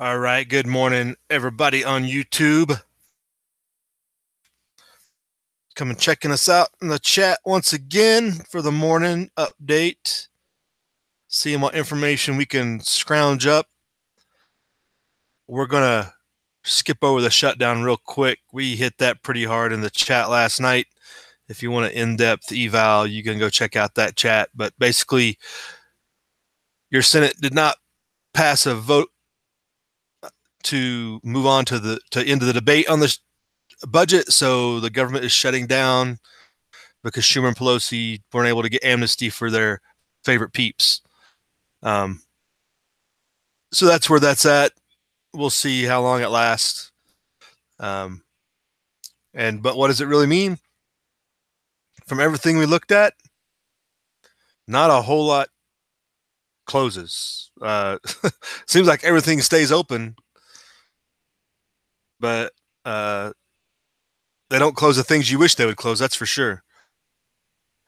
All right, good morning, everybody on YouTube. Come and checking us out in the chat once again for the morning update. Seeing what information we can scrounge up. We're going to skip over the shutdown real quick. We hit that pretty hard in the chat last night. If you want an in-depth eval, you can go check out that chat. But basically, your Senate did not pass a vote to move on to into the debate on the budget, so the government is shutting down because Schumer and Pelosi weren't able to get amnesty for their favorite peeps. So that's where that's at. We'll see how long it lasts. But what does it really mean? From everything we looked at, not a whole lot closes. Seems like everything stays open, but they don't close the things you wish they would close. That's for sure.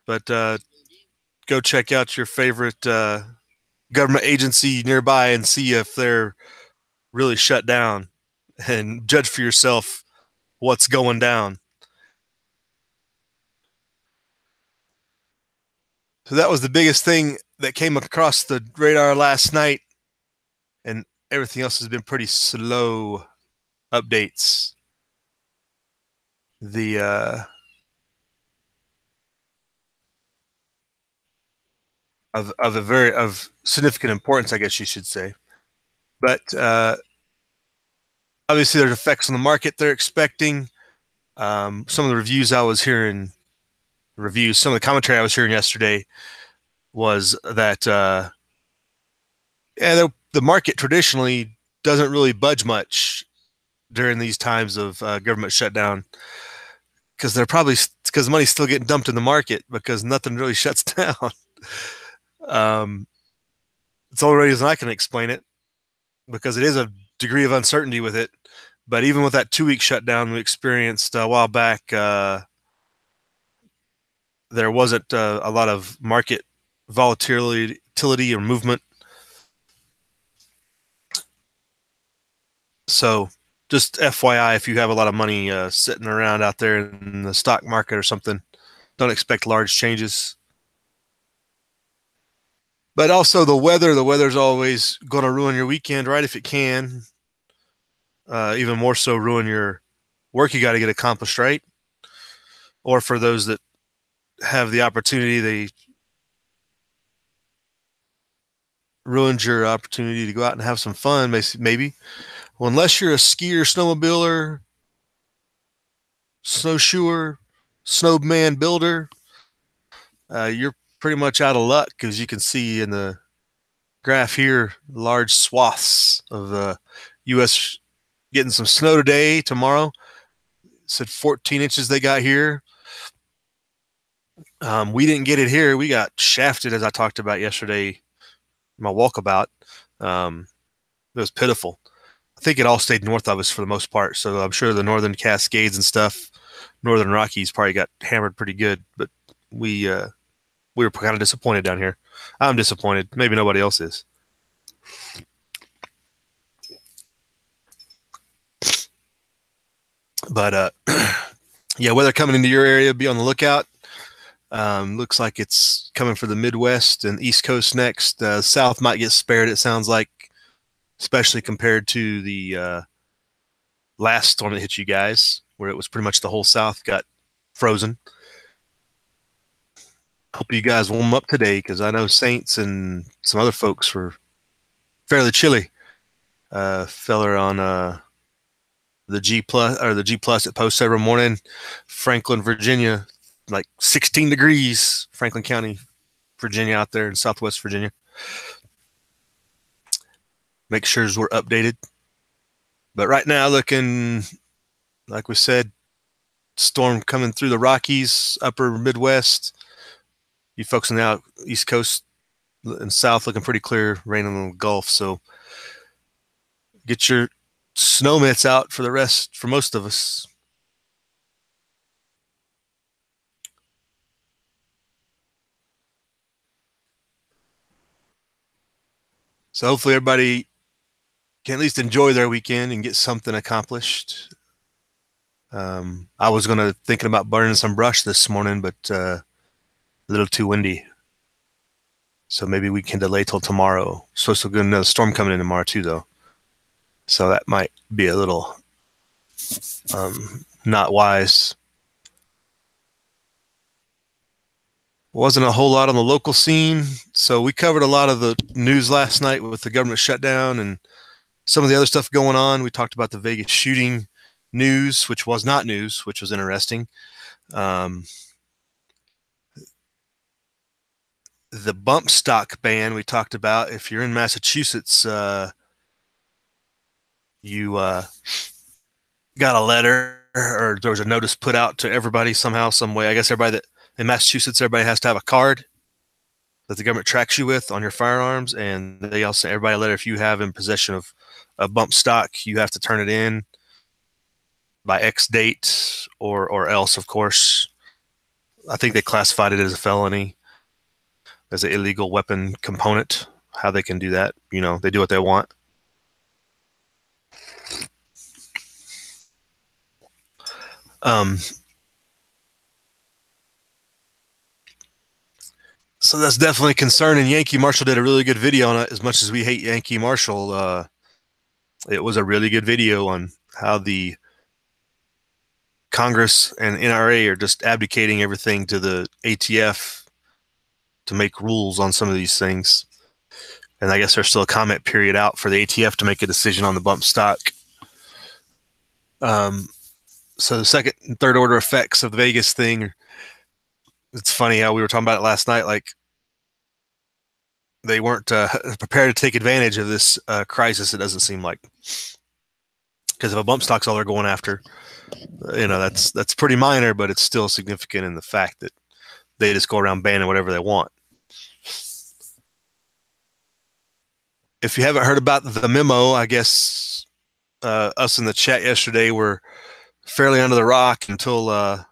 But go check out your favorite government agency nearby and see if they're really shut down, and judge for yourself what's going down. So that was the biggest thing that came across the radar last night, and everything else has been pretty slow updates. The of significant importance, I guess you should say. But obviously, there's effects on the market they're expecting. Some of the reviews I was hearing, some of the commentary I was hearing yesterday was that the market traditionally doesn't really budge much during these times of government shutdown, because the money's still getting dumped in the market because nothing really shuts down. It's the only reason I can explain it, because it is a degree of uncertainty with it. But even with that 2-week shutdown we experienced a while back, there wasn't a lot of market volatility or movement. So just FYI, if you have a lot of money sitting around out there in the stock market or something, don't expect large changes. But also the weather's always going to ruin your weekend, right? If it can, even more so ruin your work you got to get accomplished, right? Or for those that have the opportunity, they ruined your opportunity to go out and have some fun, maybe. Well, unless you're a skier, snowmobiler, snowshoer, snowman builder, you're pretty much out of luck, because you can see in the graph here large swaths of the U.S. getting some snow today, tomorrow. It said 14 inches they got here. We didn't get it here. We got shafted, as I talked about yesterday, my walkabout. It was pitiful. I think it all stayed north of us for the most part, so I'm sure the northern Cascades and stuff, northern Rockies, probably got hammered pretty good. But we were kind of disappointed down here. I'm disappointed. Maybe nobody else is. But yeah, weather coming into your area, be on the lookout. Looks like it's coming for the Midwest and East Coast next. South might get spared, it sounds like, especially compared to the last storm that hit you guys, where it was pretty much the whole South got frozen. Hope you guys warm up today, because I know Saints and some other folks were fairly chilly. Feller on the G Plus that posts every morning, Franklin, Virginia, like 16 degrees, Franklin County, Virginia, out there in Southwest Virginia. Make sure we're updated. But right now, looking, like we said, storm coming through the Rockies, upper Midwest. You folks on the East Coast and South looking pretty clear, rain on the Gulf. So get your snow mitts out for most of us. So hopefully everybody can at least enjoy their weekend and get something accomplished. I was thinking about burning some brush this morning, but a little too windy. So maybe we can delay till tomorrow. Supposed to get another storm coming in tomorrow too, though. So that might be a little not wise. Wasn't a whole lot on the local scene. So we covered a lot of the news last night with the government shutdown and some of the other stuff going on. We talked about the Vegas shooting news, which was not news, which was interesting. The bump stock ban we talked about. If you're in Massachusetts, you got a letter or there was a notice put out to everybody somehow, some way. I guess everybody that in Massachusetts, everybody has to have a card that the government tracks you with on your firearms, and they also everybody a letter if you have in possession of a bump stock, you have to turn it in by X date or else, of course. I think they classified it as a felony, as an illegal weapon component. How they can do that, they do what they want. So that's definitely a concern, and Yankee Marshall did a really good video on it. As much as we hate Yankee Marshall, it was a really good video on how the Congress and NRA are just abdicating everything to the ATF to make rules on some of these things. And I guess there's still a comment period out for the ATF to make a decision on the bump stock. So the second and third order effects of the Vegas thing, it's funny how we were talking about it last night. Like they weren't prepared to take advantage of this crisis. It doesn't seem like, because if a bump stock's all they're going after, that's pretty minor, but it's still significant in the fact that they just go around banning whatever they want. If you haven't heard about the memo, I guess us in the chat yesterday were fairly under the rock until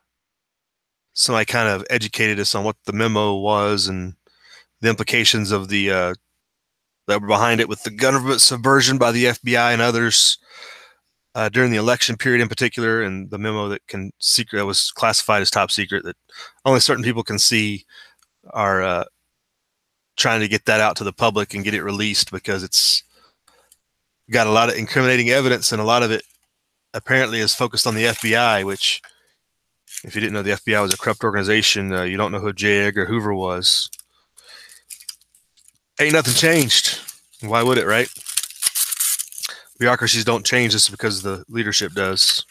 somebody kind of educated us on what the memo was and the implications of the that were behind it with the government subversion by the FBI and others during the election period in particular, and the memo that was classified as top secret that only certain people can see are trying to get that out to the public and get it released because it's got a lot of incriminating evidence, and a lot of it apparently is focused on the FBI, which, if you didn't know the FBI was a corrupt organization, you don't know who J. Edgar Hoover was. Ain't nothing changed. Why would it, right? Bureaucracies don't change just because the leadership does.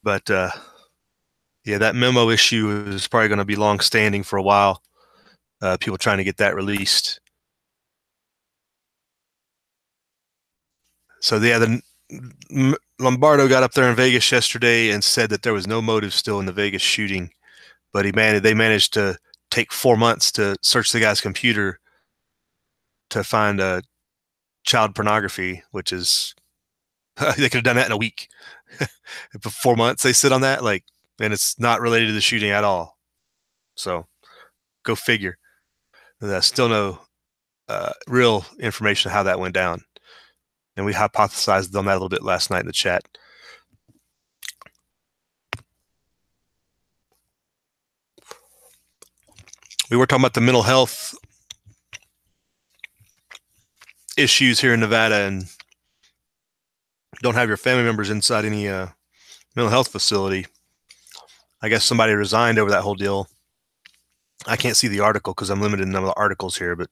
But yeah, that memo issue is probably going to be long-standing for a while. People trying to get that released. So yeah, Lombardo got up there in Vegas yesterday and said that there was no motive still in the Vegas shooting, but they managed to take 4 months to search the guy's computer to find child pornography, which is they could have done that in a week. For 4 months they sit on that, and it's not related to the shooting at all. So go figure. There's still no real information on how that went down. And we hypothesized on that a little bit last night in the chat. We were talking about the mental health issues here in Nevada, and don't have your family members inside any mental health facility. I guess somebody resigned over that whole deal. I can't see the article because I'm limited in the number of articles here, but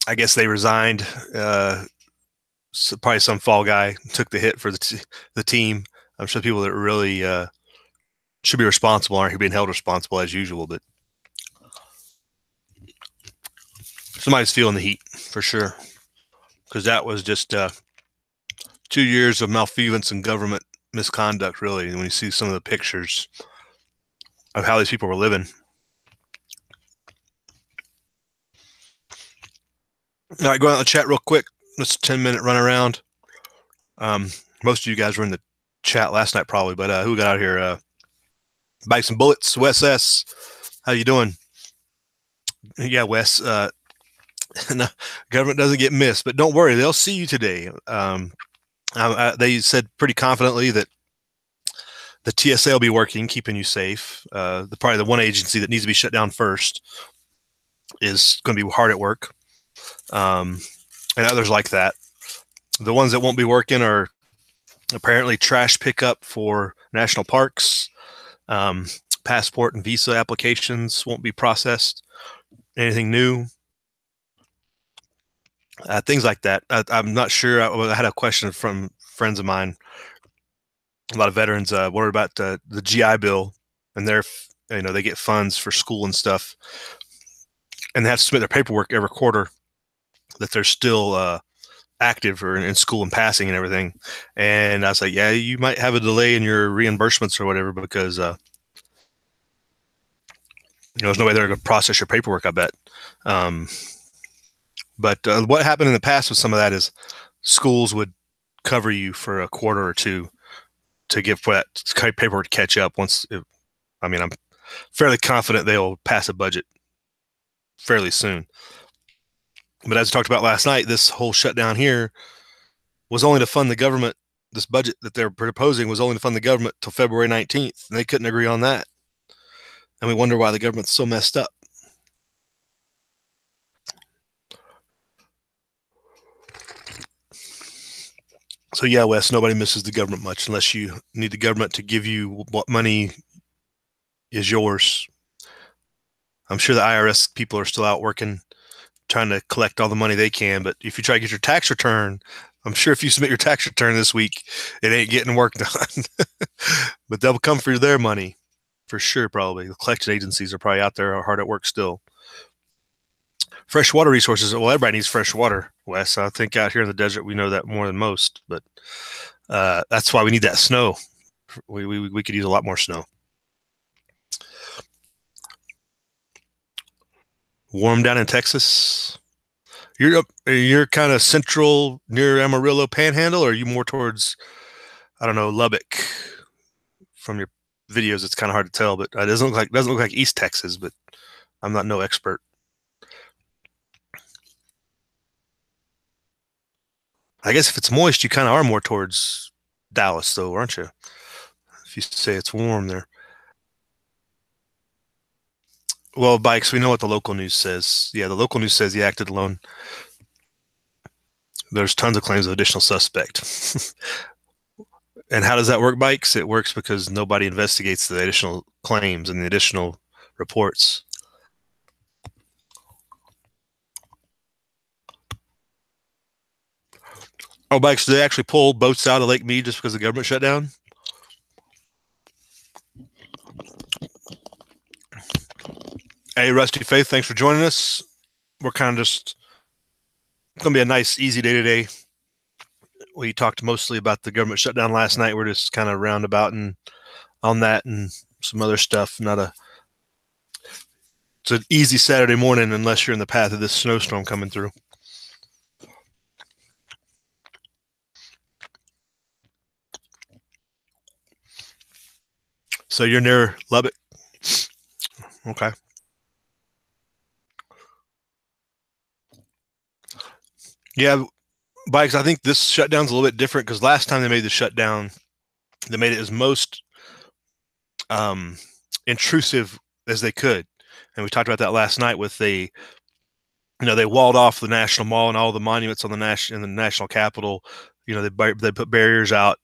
I guess they resigned. So probably some fall guy took the hit for the team. I'm sure people that really should be responsible aren't being held responsible as usual, but somebody's feeling the heat for sure, because that was just 2 years of malfeasance and government misconduct, really. And when you see some of the pictures of how these people were living. All right, go out in the chat real quick. Let's 10-minute run around. Most of you guys were in the chat last night probably, but who got out here? Bikes and Bullets, Wes S. How you doing? Yeah, Wes. No, government doesn't get missed, but don't worry, they'll see you today. They said pretty confidently that the TSA will be working, keeping you safe. Probably the one agency that needs to be shut down first is going to be hard at work, and others like that. The ones that won't be working are apparently trash pickup for national parks. Passport and visa applications won't be processed. Anything new, things like that. I'm not sure. I had a question from friends of mine. A lot of veterans worried about the GI Bill, and they get funds for school and stuff, and they have to submit their paperwork every quarter that they're still active or in school and passing and everything. And I was like, yeah, you might have a delay in your reimbursements or whatever because there's no way they're going to process your paperwork, I bet. But what happened in the past with some of that is schools would cover you for a quarter or two to get for that paperwork to catch up. I'm fairly confident they'll pass a budget fairly soon. But as we talked about last night, this whole shutdown here was only to fund the government. This budget that they're proposing was only to fund the government till February 19th, and they couldn't agree on that. And we wonder why the government's so messed up. So yeah, Wes, nobody misses the government much unless you need the government to give you what money is yours. I'm sure the IRS people are still out working, trying to collect all the money they can. But if you try to get your tax return, I'm sure if you submit your tax return this week, it ain't getting work done. But they'll come for their money for sure, probably. The collection agencies are probably out there hard at work still. Fresh water resources. Well, everybody needs fresh water, Wes. I think out here in the desert, we know that more than most. But that's why we need that snow. We could use a lot more snow. Warm down in Texas. You're kind of central near Amarillo Panhandle, or are you more towards, I don't know, Lubbock? From your videos, it's kind of hard to tell, but it doesn't look like East Texas. But I'm not no expert. I guess if it's moist, you kind of are more towards Dallas, though, aren't you? If you say it's warm there. Well, bikes, we know what the local news says. Yeah, the local news says he acted alone. There's tons of claims of additional suspect. And how does that work, bikes? It works because nobody investigates the additional claims and the additional reports. Oh, bikes, did they actually pull boats out of Lake Mead just because the government shut down? Hey, Rusty Faith, thanks for joining us. We're kind of just going to be a nice, easy day today. We talked mostly about the government shutdown last night. We're just kind of roundabout and on that and some other stuff. It's an easy Saturday morning unless you're in the path of this snowstorm coming through. So you're near Lubbock? Okay. Yeah, bikes, I think this shutdown's a little bit different because last time they made the shutdown, they made it as most intrusive as they could. And we talked about that last night with they walled off the National Mall and all the monuments on the national Capitol. They put barriers out.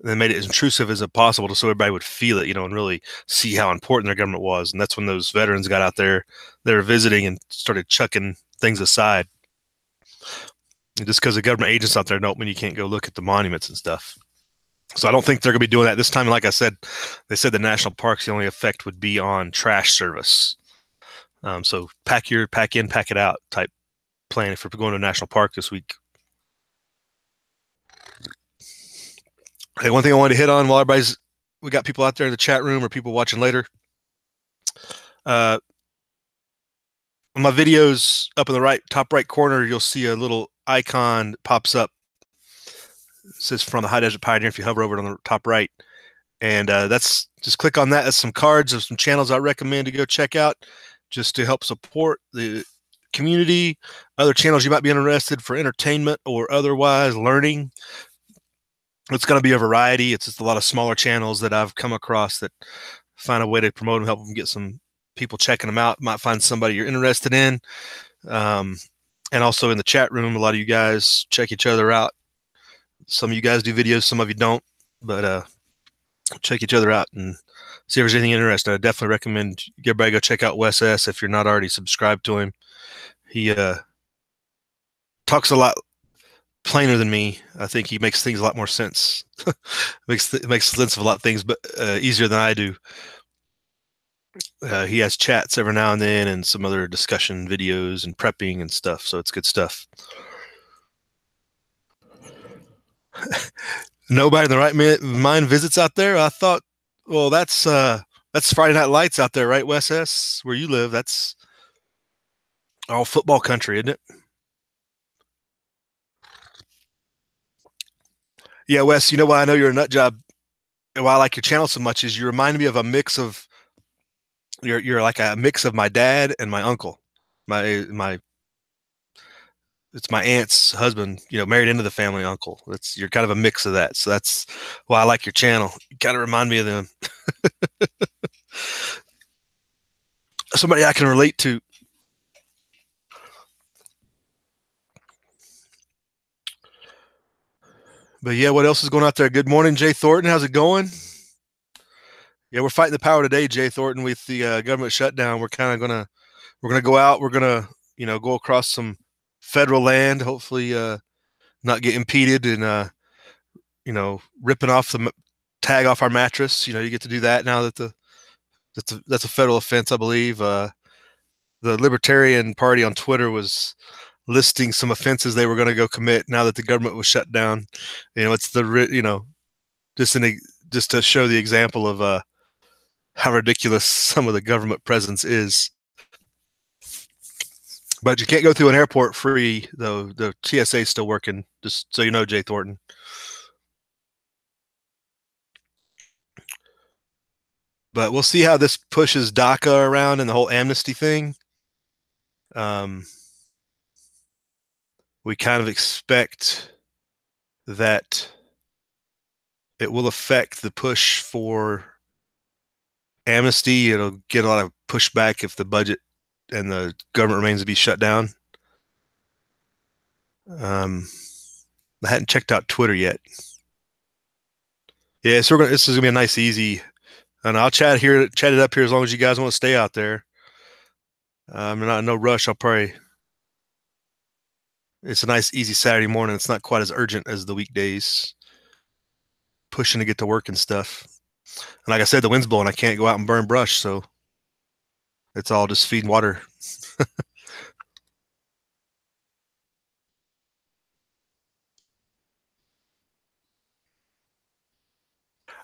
And they made it as intrusive as possible so everybody would feel it, and really see how important their government was. And that's when those veterans got out there, they were visiting and started chucking things aside. And just because the government agents out there don't mean you can't go look at the monuments and stuff. So I don't think they're going to be doing that this time. Like I said, they said the national parks, the only effect would be on trash service. So pack in, pack it out type plan if we're going to a national park this week. Hey, one thing I wanted to hit on while we got people out there in the chat room or people watching later. On my videos up in the top right corner, you'll see a little icon that pops up. It says from the High Desert Pioneer if you hover over it on the top right. And just click on that. That's some cards of some channels I recommend to go check out just to help support the community, other channels you might be interested for entertainment or otherwise learning. It's going to be a variety. It's just a lot of smaller channels that I've come across that find a way to promote them, help them get some people checking them out. Might find somebody you're interested in. And also in the chat room, a lot of you guys check each other out. Some of you guys do videos, some of you don't, but check each other out and see if there's anything interesting. I definitely recommend everybody go check out Wes S. if you're not already subscribed to him. He talks a lot plainer than me. I think he makes things a lot more sense. makes sense of a lot of things, but easier than I do. He has chats every now and then and some other discussion videos and prepping and stuff. So it's good stuff. Nobody in the right mind visits out there. I thought, well, that's Friday Night Lights out there, right, Wes S? Where you live? That's all football country, isn't it? Yeah, Wes. You know why I know you're a nut job, and why I like your channel so much is you remind me of a mix of you're like a mix of my dad and my uncle. My it's my aunt's husband, married into the family uncle. You're kind of a mix of that. So that's why I like your channel. You kind of remind me of them. Somebody I can relate to. But yeah, what else is going out there? Good morning, Jay Thornton. How's it going? Yeah, we're fighting the power today, Jay Thornton, with the government shutdown. We're gonna go out. We're gonna go across some federal land. Hopefully, not get impeded and ripping off the tag off our mattress. You get to do that now that that's a federal offense, I believe. The Libertarian Party on Twitter was listing some offenses they were going to go commit now that the government was shut down. It's just to show the example of how ridiculous some of the government presence is. But you can't go through an airport free, though. The TSA is still working, just so you know, Jay Thornton. But we'll see how this pushes DACA around and the whole amnesty thing. We kind of expect that it will affect the push for amnesty. It'll get a lot of pushback if the budget and the government remains to be shut down. I hadn't checked out Twitter yet. Yeah, so this is gonna be a nice, easy, and I'll chat it up here as long as you guys want to stay out there. I'm not in no rush. It's a nice, easy Saturday morning. It's not quite as urgent as the weekdays. Pushing to get to work and stuff. And like I said, the wind's blowing. I can't go out and burn brush, so it's all just feeding water.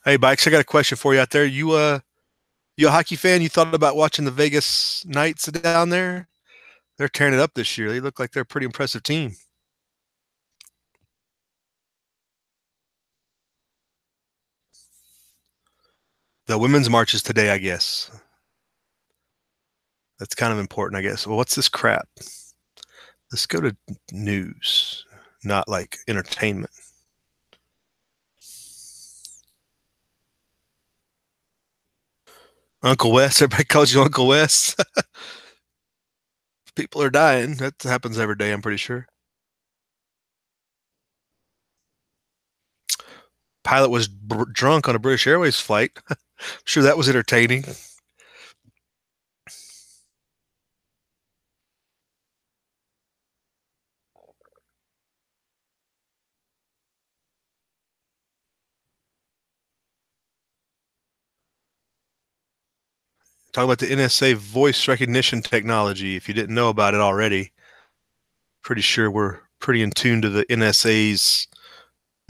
Hey, Bikes, I got a question for you out there. You a hockey fan? You thought about watching the Vegas Knights down there? They're tearing it up this year. They look like they're a pretty impressive team. The women's march is today, I guess. That's kind of important, I guess. Well, what's this crap? Let's go to news, not like entertainment. Uncle Wes. Everybody calls you Uncle Wes. People are dying. That happens every day, I'm pretty sure. Pilot was drunk on a British Airways flight. I'm sure that was entertaining. Talk about the NSA voice recognition technology. If you didn't know about it already, pretty sure we're pretty in tune to the NSA's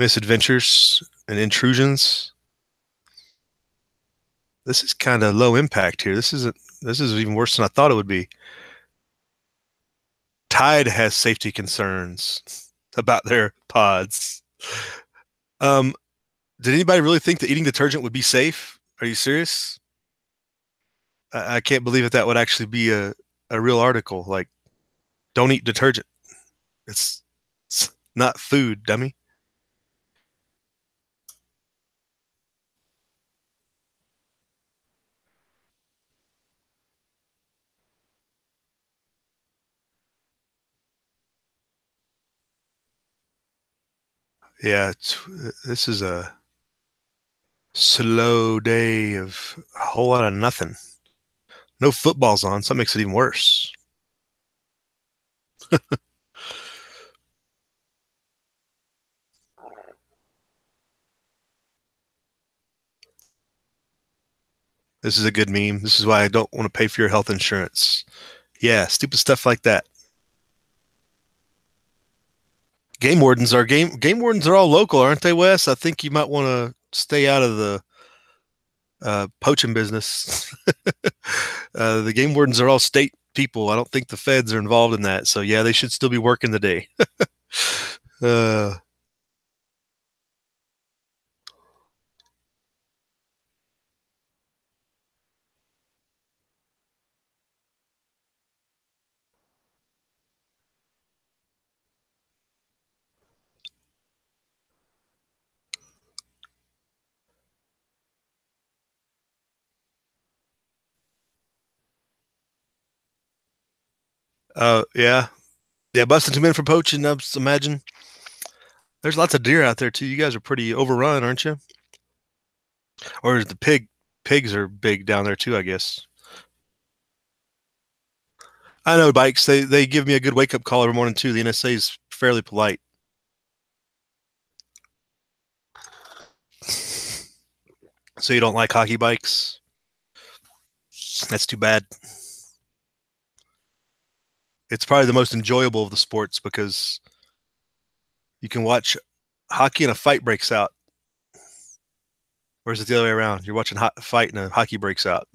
misadventures and intrusions. This is kind of low impact here. This is even worse than I thought it would be. Tide has safety concerns about their pods. Did anybody really think that eating detergent would be safe? Are you serious? I can't believe that would actually be a real article. Like, Don't eat detergent. It's not food, dummy. Yeah, this is a slow day of a whole lot of nothing. No football's on, so that makes it even worse. This is a good meme. This is why I don't want to pay for your health insurance. Yeah, stupid stuff like that. Game wardens are all local, aren't they, Wes? I think you might want to stay out of the poaching business. The game wardens are all state people. I don't think the feds are involved in that. So yeah, they should still be working the day. uh, yeah, yeah, busting two men for poaching. I just imagine there's lots of deer out there too. You guys are pretty overrun, aren't you? Or is the pigs are big down there too? I guess. I know bikes. They give me a good wake up call every morning too. The NSA is fairly polite. So you don't like hockey bikes? That's too bad. It's probably the most enjoyable of the sports because you can watch hockey and a fight breaks out. Or is it the other way around? You're watching a fight and a hockey breaks out.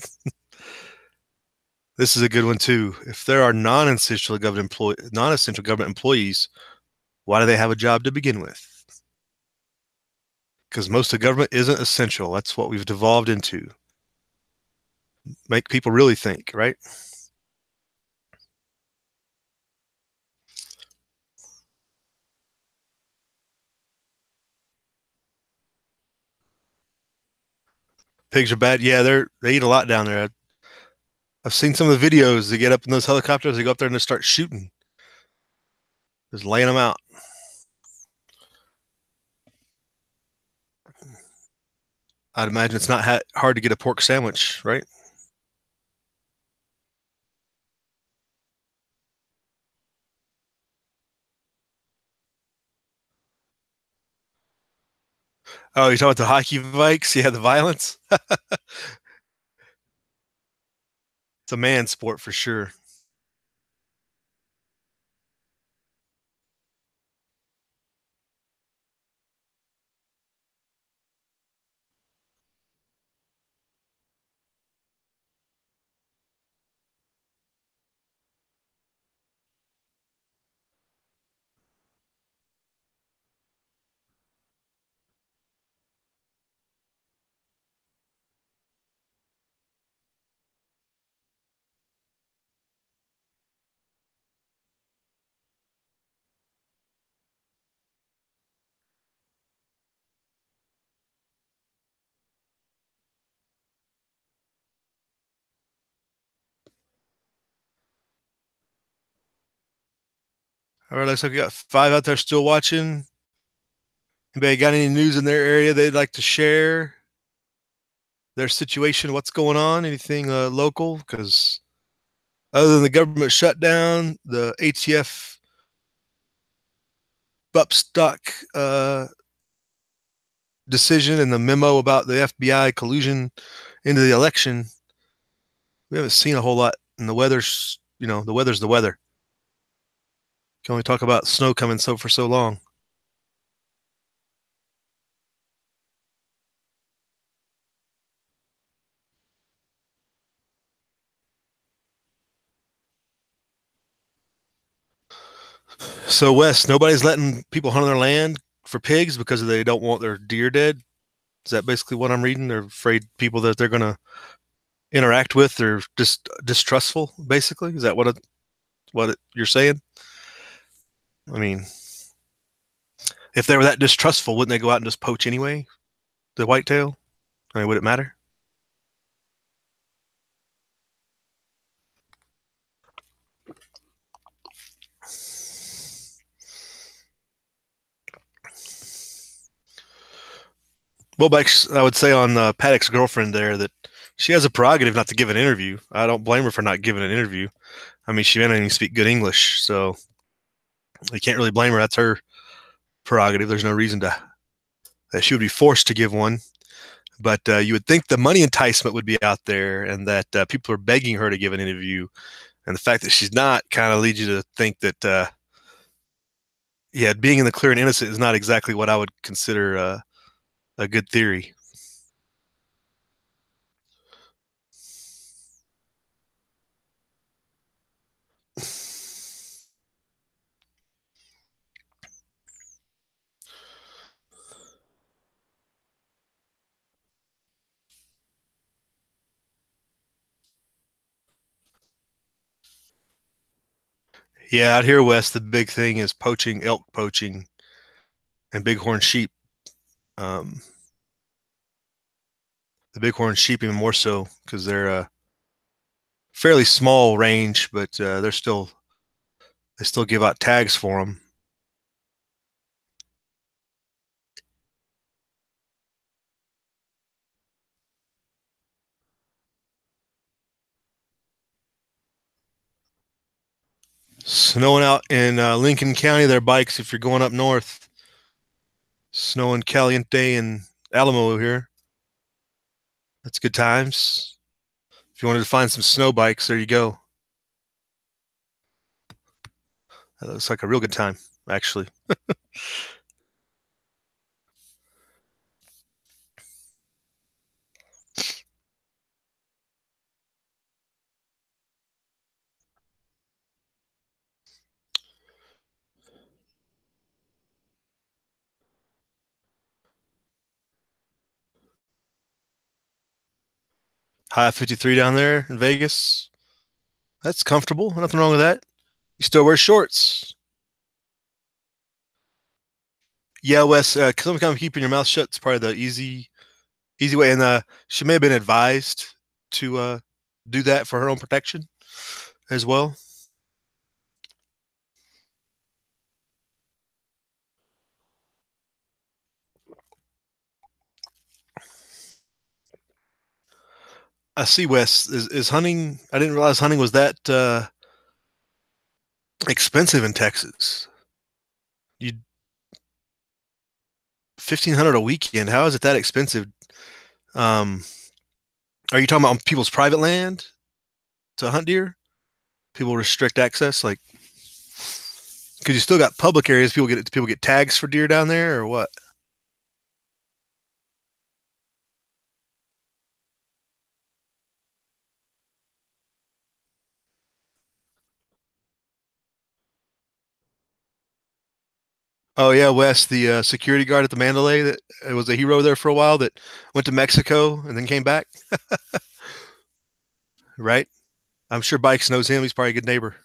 This is a good one too. If there are non-essential government employees, why do they have a job to begin with? Because most of government isn't essential. That's what we've devolved into. Make people really think, right? Pigs are bad. Yeah, they eat a lot down there. I've seen some of the videos. They get up in those helicopters. They go up there and they start shooting, just laying them out. I'd imagine it's not hard to get a pork sandwich, right? Oh, you're talking about the hockey bikes? Yeah, the violence. It's a man sport for sure. All right, looks like we got five out there still watching. Anybody got any news in their area they'd like to share? Their situation, what's going on? Anything local? Because other than the government shutdown, the ATF Bupstock decision, and the memo about the FBI collusion into the election, we haven't seen a whole lot. And the weather's, the weather's the weather. Can only talk about snow coming for so long. So Wes, nobody's letting people hunt on their land for pigs because they don't want their deer dead. Is that basically what I'm reading? They're afraid people that they're going to interact with are just distrustful. Basically, is that you're saying? I mean, if they were that distrustful, wouldn't they go out and just poach anyway? The whitetail? I mean, would it matter? Well, I would say on Paddock's girlfriend there that she has a prerogative not to give an interview. I don't blame her for not giving an interview. I mean, she didn't even speak good English, so you can't really blame her. That's her prerogative. There's no reason to that she would be forced to give one. But you would think the money enticement would be out there, and that people are begging her to give an interview. And the fact that she's not kind of leads you to think that, yeah, being in the clear and innocent is not exactly what I would consider a good theory. Yeah, out here west, the big thing is poaching, elk poaching, and bighorn sheep. Um, the bighorn sheep even more so because they're a fairly small range, but they still give out tags for them. Snowing out in Lincoln County, their bikes if you're going up north. Snowing Caliente and Alamo here. That's good times. If you wanted to find some snow bikes, there you go. That looks like a real good time, actually. High 53 down there in Vegas. That's comfortable. Nothing wrong with that. You still wear shorts. Yeah, Wes, come keeping your mouth shut is probably the easy way. And she may have been advised to do that for her own protection as well. I see, Wes. Is hunting? I didn't realize hunting was that expensive in Texas. You 1,500 a weekend. How is it that expensive? Um, are you talking about on people's private land to hunt deer? People restrict access, like because you still got public areas. People get tags for deer down there, or what? Oh yeah, Wes, the security guard at the Mandalay that was a hero there for a while that went to Mexico and then came back, right? I'm sure Bikes knows him. He's probably a good neighbor.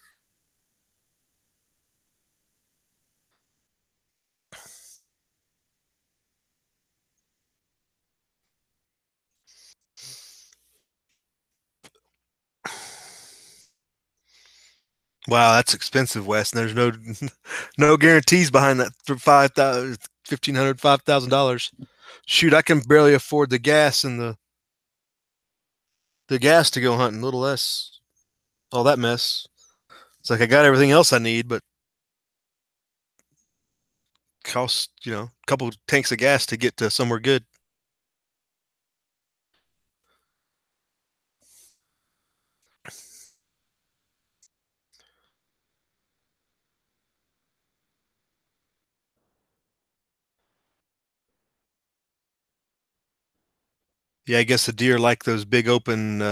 Wow, that's expensive, Wes. And there's no no guarantees behind that for 5,000, 1,500, $5,000. Shoot, I can barely afford the gas and the gas to go hunting, little less all that mess. It's like I got everything else I need, but costs, a couple tanks of gas to get to somewhere good. Yeah, I guess the deer like those big open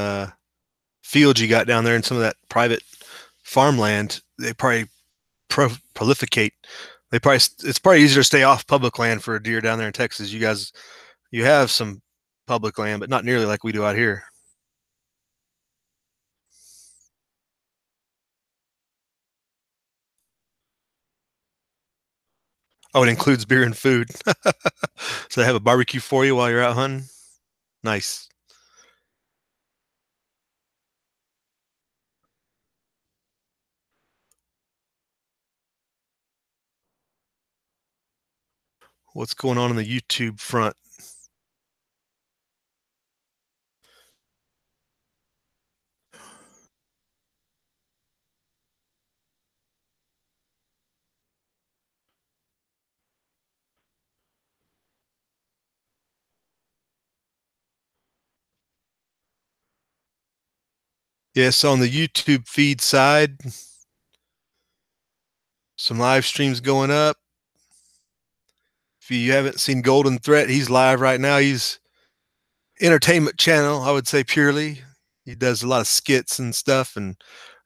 fields you got down there and some of that private farmland. They probably prolificate. It's probably easier to stay off public land for a deer down there in Texas. You have some public land, but not nearly like we do out here. Oh, it includes beer and food. So they have a barbecue for you while you're out hunting. Nice. What's going on the YouTube front? Yes, on the YouTube feed side, some live streams going up. If you haven't seen Golden Threat, he's live right now. He's entertainment channel, I would say purely. He does a lot of skits and stuff and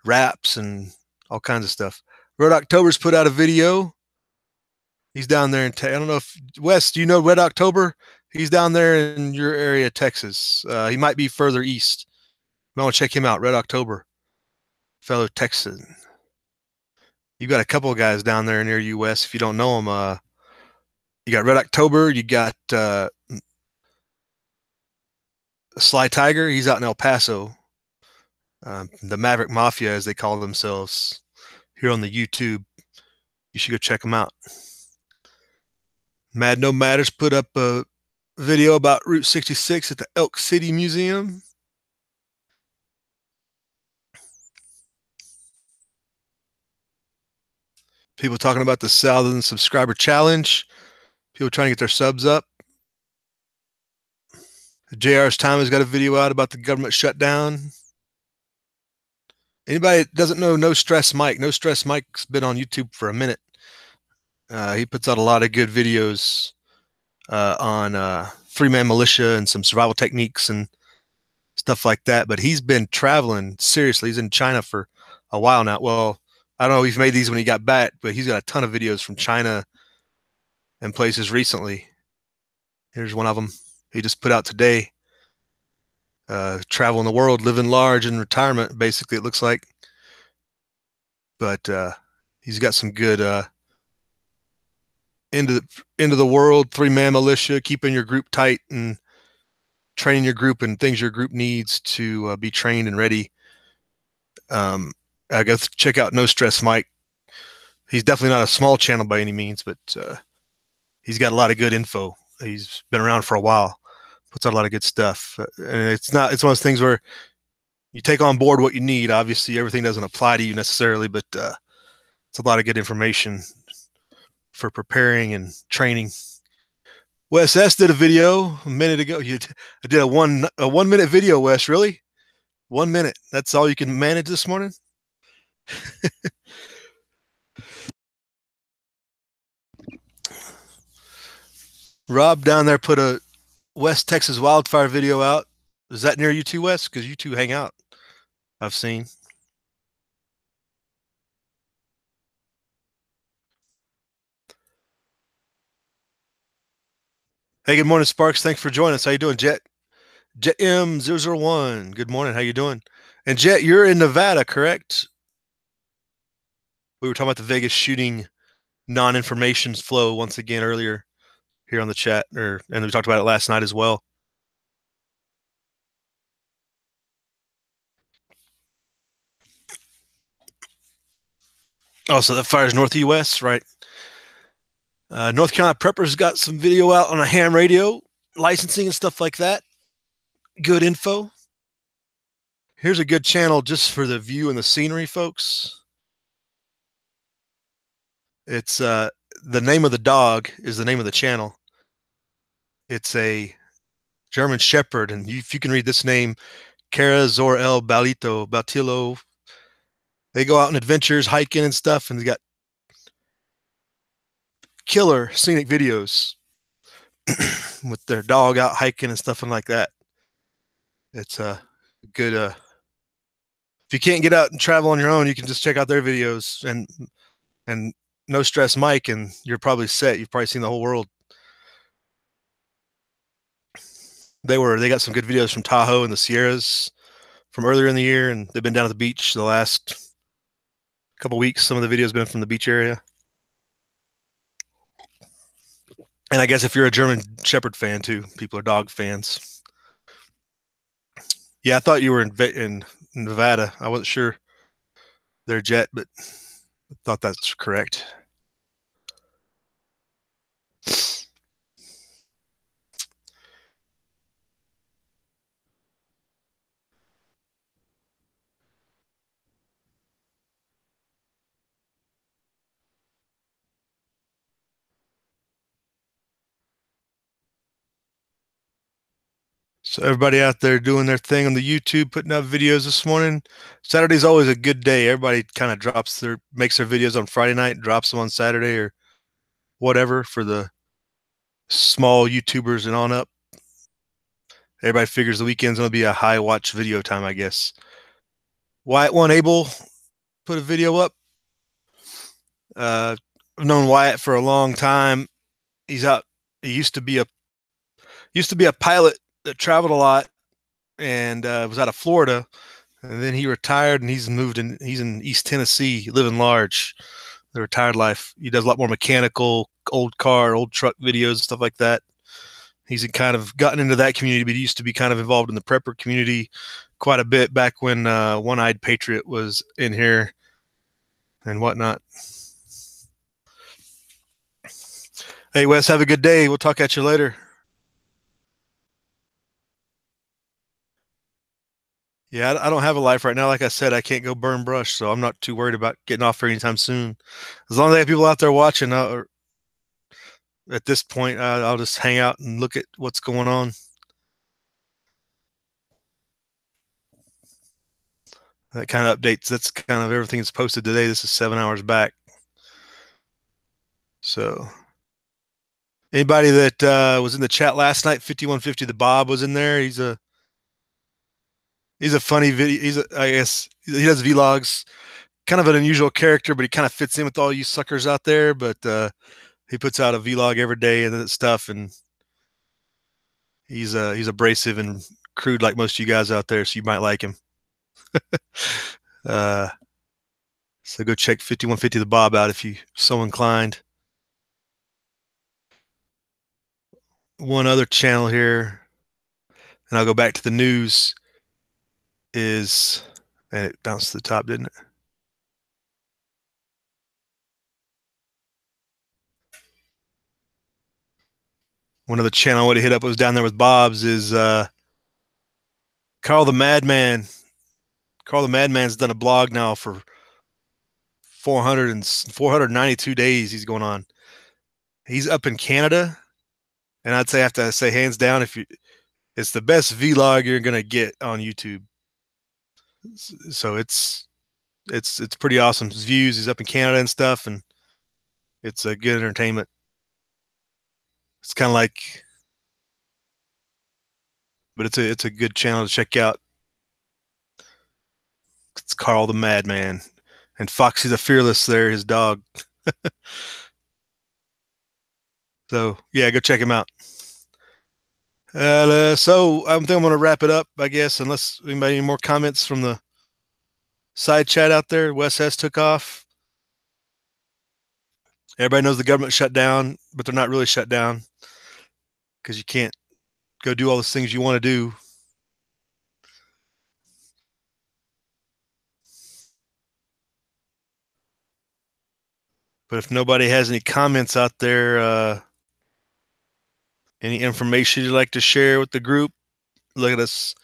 raps and all kinds of stuff. Red October's put out a video. He's down there in I don't know if Wes, do you know Red October? He's down there in your area, Texas. He might be further east. You might want to check him out, Red October, fellow Texan. You got a couple of guys down there near you, Wes. If you don't know them, you got Red October. You got Sly Tiger. He's out in El Paso. The Maverick Mafia, as they call themselves, here on the YouTube. You should go check them out. Mad No Matters put up a video about Route 66 at the Elk City Museum. People talking about the 1,000 subscriber challenge. People trying to get their subs up. JR's Time has got a video out about the government shutdown. Anybody that doesn't know No Stress Mike, No Stress Mike's been on YouTube for a minute. He puts out a lot of good videos on three-man militia and some survival techniques and stuff like that. But he's been traveling seriously. He's in China for a while now. Well, I don't know if he's made these when he got back, but he's got a ton of videos from China and places recently. Here's one of them he just put out today. Traveling the world, living large in retirement, basically, it looks like. But he's got some good into the world, three-man militia, keeping your group tight and training your group and things your group needs to be trained and ready. I guess check out No Stress Mike. He's definitely not a small channel by any means, but he's got a lot of good info. He's been around for a while, puts out a lot of good stuff. And it's one of those things where you take on board what you need. Obviously, everything doesn't apply to you necessarily, but it's a lot of good information for preparing and training. Wes S did a video a minute ago. I did a 1 minute video, Wes. Really? 1 minute. That's all you can manage this morning? Rob down there put a West Texas wildfire video out. Is that near you two, Wes? Because you two hang out, I've seen. Hey, good morning, Sparks. Thanks for joining us. How you doing, Jet? Jet M001. Good morning. How you doing? And Jet, you're in Nevada, correct? We were talking about the Vegas shooting non-information flow once again earlier here on the chat, and we talked about it last night as well. Oh, so that fires north of US, right? North Carolina Preppers got some video out on a ham radio, licensing and stuff like that. Good info. Here's a good channel just for the view and the scenery, folks. It's the name of the dog is the name of the channel. It's a German Shepherd, and if you can read this name, Cara Zor-El Batillo. They go out on adventures, hiking and stuff, and they got killer scenic videos with their dog out hiking and stuff like that. It's a good. If you can't get out and travel on your own, you can just check out their videos and No Stress Mike, and you're probably set. You've probably seen the whole world. They got some good videos from Tahoe and the Sierras from earlier in the year, and they've been down at the beach the last couple weeks. Some of the videos been from the beach area. And I guess if you're a German Shepherd fan too, people are dog fans. Yeah, I thought you were in Nevada. I wasn't sure their jet, but I thought that's correct. So everybody out there doing their thing on the YouTube, putting up videos this morning. Saturday's always a good day. Everybody kind of makes their videos on Friday night, drops them on Saturday or whatever for the small YouTubers and on up. Everybody figures the weekend's going to be a high watch video time, I guess. Wyatt One Able put a video up. I've known Wyatt for a long time. He's out. He used to be a pilot that traveled a lot and was out of Florida. And then he retired and he's in East Tennessee, living large, the retired life. He does a lot more mechanical, old car, old truck videos, stuff like that. He's kind of gotten into that community, but he used to be kind of involved in the prepper community quite a bit back when One-Eyed Patriot was in here and whatnot. Hey, Wes, have a good day. We'll talk at you later. Yeah, I don't have a life right now. Like I said, I can't go burn brush, so I'm not too worried about getting off here anytime soon. As long as I have people out there watching, at this point, I'll just hang out and look at what's going on. That kind of updates. That's kind of everything that's posted today. This is 7 hours back. So anybody that was in the chat last night, 5150, the Bob was in there. He's a funny video. I guess he does vlogs. Kind of an unusual character, but he kind of fits in with all you suckers out there. But he puts out a vlog every day and stuff, and he's abrasive and crude like most of you guys out there, so you might like him. So go check 5150 the Bob out if you so inclined. One other channel here, and I'll go back to the news, and it bounced to the top, didn't it? One other channel I would have hit up was down there with Bob's is Carl the Madman. Carl the Madman's done a blog now for 492 days he's going on. He's up in Canada, and I have to say hands down, it's the best vlog you're gonna get on YouTube. So it's pretty awesome. His views, he's up in Canada and stuff, and it's a good entertainment. It's kind of like, but it's a good channel to check out. It's Carl the Madman, and Foxy the Fearless there, his dog. So yeah, go check him out. So I think I'm gonna wrap it up, I guess, unless anybody any more comments from the side chat out there. Wes S took off. Everybody knows the government shut down, but they're not really shut down because you can't go do all the things you want to do. But if nobody has any comments out there, any information you'd like to share with the group, look at us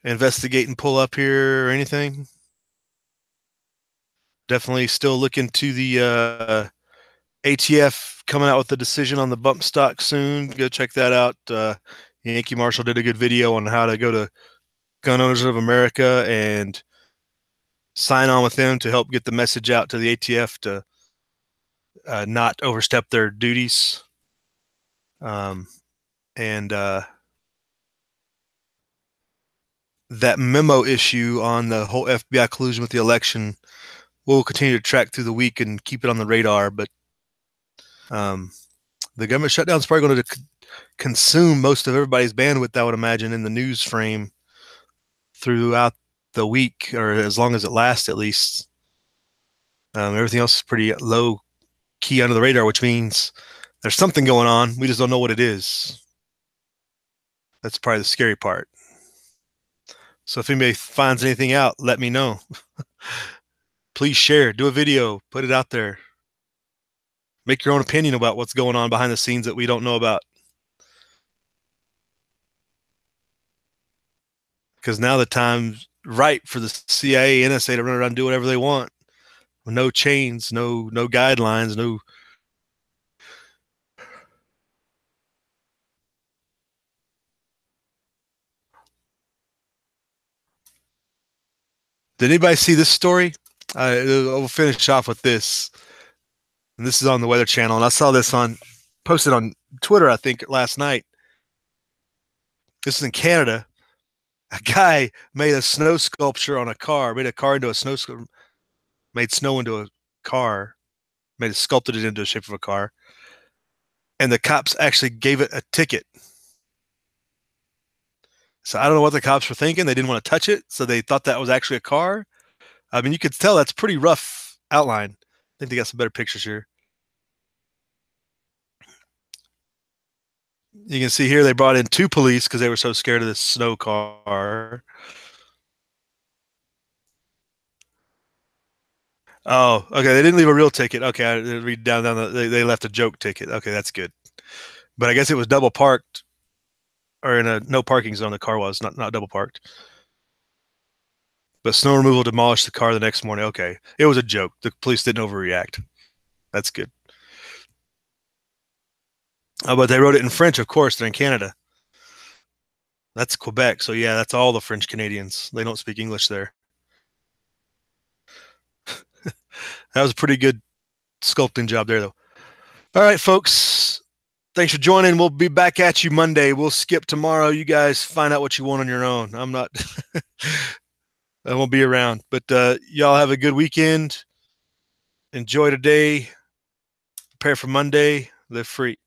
investigate and pull up here or anything. Definitely still looking to the ATF coming out with a decision on the bump stock soon. Go check that out. Yankee Marshall did a good video on how to go to Gun Owners of America and sign on with them to help get the message out to the ATF to not overstep their duties. And that memo issue on the whole FBI collusion with the election, we'll continue to track through the week and keep it on the radar. But the government shutdown is probably going to consume most of everybody's bandwidth, I would imagine, in the news frame throughout the week, or as long as it lasts, at least. Everything else is pretty low key under the radar, which means There's something going on. We just don't know what it is. That's probably the scary part. So if anybody finds anything out, let me know. Please share, do a video, put it out there. Make your own opinion about what's going on behind the scenes that we don't know about. Because now the time's right for the CIA, NSA to run around and do whatever they want. No chains, no guidelines, no. Did anybody see this story? I'll finish off with this. And this is on the Weather Channel, and I saw this posted on Twitter, I think, last night. This is in Canada. A guy made a snow sculpture on a car, made a car into a snow sculpture, made snow into a car, sculpted it into the shape of a car, and the cops actually gave it a ticket. So I don't know what the cops were thinking. They didn't want to touch it, so they thought that was actually a car. I mean, you could tell that's pretty rough outline. I think they got some better pictures here. You can see here they brought in 2 police because they were so scared of this snow car. Oh, okay. They didn't leave a real ticket. Okay, I read down. They left a joke ticket. Okay, that's good. But I guess it was double parked, or in a no parking zone. The car was not double parked. But snow removal demolished the car the next morning. Okay, it was a joke. The police didn't overreact. That's good. But they wrote it in French, of course. They're in Canada. That's Quebec. So yeah, that's all the French Canadians. They don't speak English there. That was a pretty good sculpting job there, though. All right, folks. Thanks for joining. We'll be back at you Monday. We'll skip tomorrow. You guys find out what you want on your own. I'm not. I won't be around. But y'all have a good weekend. Enjoy today. Prepare for Monday. Live free.